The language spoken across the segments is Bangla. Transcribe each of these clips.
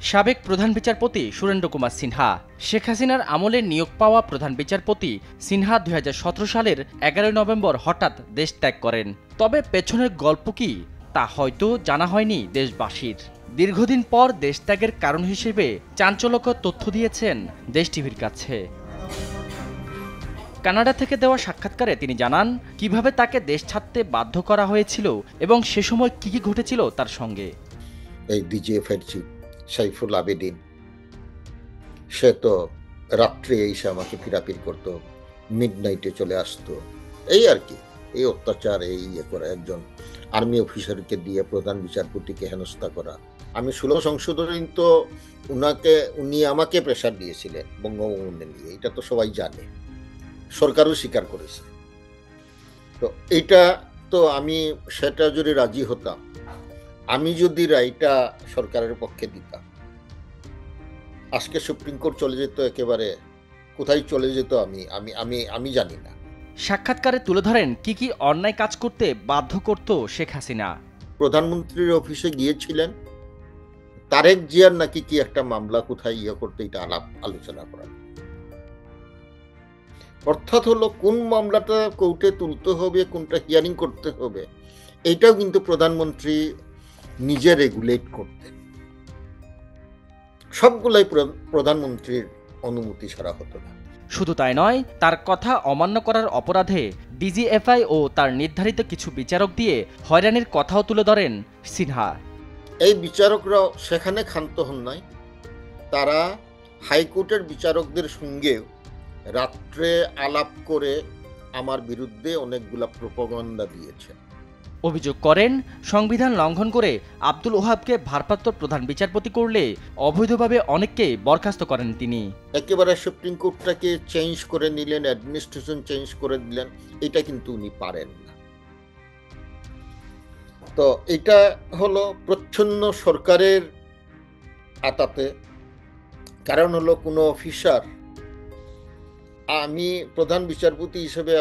সাবেক প্রধান বিচারপতি সুরেন্দ্র কুমার সিনহা। শেখ হাসিনার আমলে নিয়োগ পাওয়া প্রধান বিচারপতি সিনহা ২০১৭ সালের ১১ নভেম্বর হঠাৎ দেশ ত্যাগ করেন। তবে পেছনের গল্প কি তা হয়তো জানা হয়নি দেশবাসীর। দীর্ঘদিন পর দেশ ত্যাগের কারণ হিসেবে চাঞ্চল্যকর তথ্য দিয়েছেন দেশ টিভির কাছে। কানাডা থেকে দেওয়া সাক্ষাৎকারে তিনি জানান কিভাবে তাকে দেশ ছাড়তে বাধ্য করা হয়েছিল এবং সে সময় কি ঘটেছিল তার সঙ্গে। এই ডিজিএফআই চিফ সাইফুল আবেদিন, সে তো রাত্রে এসে আমাকে ফিরাফির করতো, মিডনাইটে চলে আসতো, এই আর কি। এই অত্যাচার, এই করে একজন আর্মি অফিসারকে দিয়ে প্রধান বিচারপতিকে হেনস্থা করা। আমি 16 সংশোধনী তো উনি আমাকে প্রেশার দিয়েছিলেন বঙ্গভবনে নিয়ে, এটা তো সবাই জানে, সরকারও স্বীকার করেছে। তো এটা তো আমি সেটা যদি রাজি হতাম, আমি যদি রায়টা সরকারের পক্ষে দিতাম, আজকে সুপ্রিম কোর্ট চলে যেত, একেবারে কোথায় চলে যেত আমি জানি না। সাক্ষাৎকারে তুলে ধরেন কি অন্যায় কাজ করতে বাধ্য করত শেখ হাসিনা। প্রধানমন্ত্রীর অফিসে গিয়েছিলেন, তারেক জিয়ার নাকি কি একটা মামলা কোথায় করতে, এটা আলোচনা করা। অর্থাৎ হলো কোন মামলাটা কোর্টে তুলতে হবে, কোনটা হিয়ারিং করতে হবে, এইটাও কিন্তু প্রধানমন্ত্রী নিজে রেগুলেট করতেন। সবগুলাই প্রধানমন্ত্রীর অনুমতি ছাড়া হতো না। শুধু তাই নয়, তার কথা অমান্য করার অপরাধে ডিজিএফআই ও তার নির্ধারিত কিছু বিচারক দিয়ে হয়রানির কথাও তুলে ধরেন সিনহা। এই বিচারকরাও সেখানে ক্ষান্ত হন নাই, তারা হাইকোর্টের বিচারকদের সঙ্গে রাত্রে আলাপ করে আমার বিরুদ্ধে অনেকগুলা প্রোপাগান্ডা দিয়েছে। অভিযোগ করেন সংবিধান লঙ্ঘন করে আব্দুল ওহাবকে ভারপ্রাপ্ত প্রধান বিচারপতি করলে অবৈধভাবে অনেককে বরখাস্ত করেন তিনি। একেবারে সুপ্রিম কোর্টটাকে চেঞ্জ করে নিলেন, অ্যাডমিনিস্ট্রেশন চেঞ্জ করে দিলেন, এটা কিন্তু উনি পারেন না। তো এটা হলো প্রচ্ছন্ন সরকারের আতাতে। কারণ হলো কোনো অফিসার, আমি প্রধান বিচারপতি হিসেবে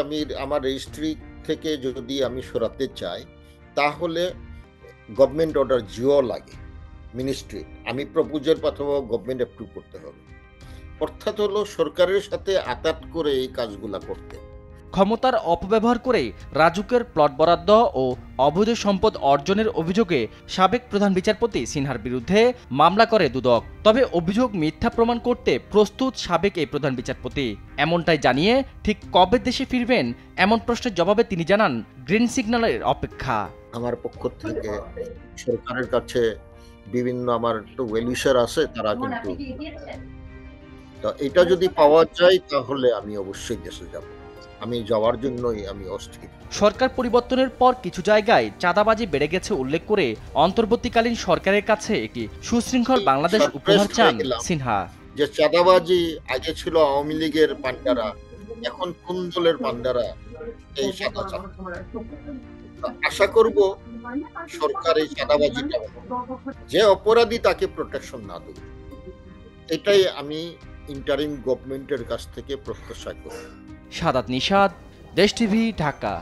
আমার রেজিস্ট্রি থেকে যদি আমি সরাতে চাই, তাহলে গভর্নমেন্ট অর্ডার জিও লাগে মিনিস্ট্রি, আমি প্রপোজাল পাঠাবো, গভর্নমেন্ট অ্যাপ্রুভ করতে হবে। অর্থাৎ হলো সরকারের সাথে আতাত করে এই কাজগুলা করতে। ক্ষমতার অপব্যবহার করে রাজুকের প্লট বরাদ্দ ও অবৈধ সম্পদ অর্জনের অভিযোগে সাবেক প্রধান বিচারপতি সিনহার বিরুদ্ধে মামলা করে দুদক। তবে অভিযোগ মিথ্যা প্রমাণ করতে প্রস্তুত সাবেক এই প্রধান বিচারপতি। এমনটাই জানিয়ে ঠিক কবে দেশে ফিরবেন এমন প্রশ্নের জবাবে তিনি জানান গ্রিন সিগন্যালের অপেক্ষা। আমার পক্ষ থেকে সরকারের কাছে বিভিন্ন আমার তো ওয়েলউইশার আছে, তারা কিন্তু তো এটা যদি পাওয়া যায় তাহলে আমি অবশ্যই দেশে যাব। আমি যাওয়ার জন্যই আমি অস্থির। সরকার পরিবর্তনের পর কিছু জায়গায় চাঁদাবাজি বেড়ে গেছে উল্লেখ করে অন্তর্বর্তীকালীন সরকারের কাছে একটি সুশৃঙ্খল বাংলাদেশ উপহার চান সিনহা। যে চাঁদাবাজি আগে ছিল আওয়ামী লীগের পান্ডারা, এখন কোন দলের পান্ডারা এই চাঁদা চান। আশা করব সরকার এই চাঁদাবাজিটা, যে অপরাধী তাকে প্রোটেকশন না দেবে, এটাই আমি ইন্টারিম গভর্নমেন্টের কাছ থেকে প্রত্যাশা করি। সাদাত নিশাদ, দেশ টিভি, ঢাকা।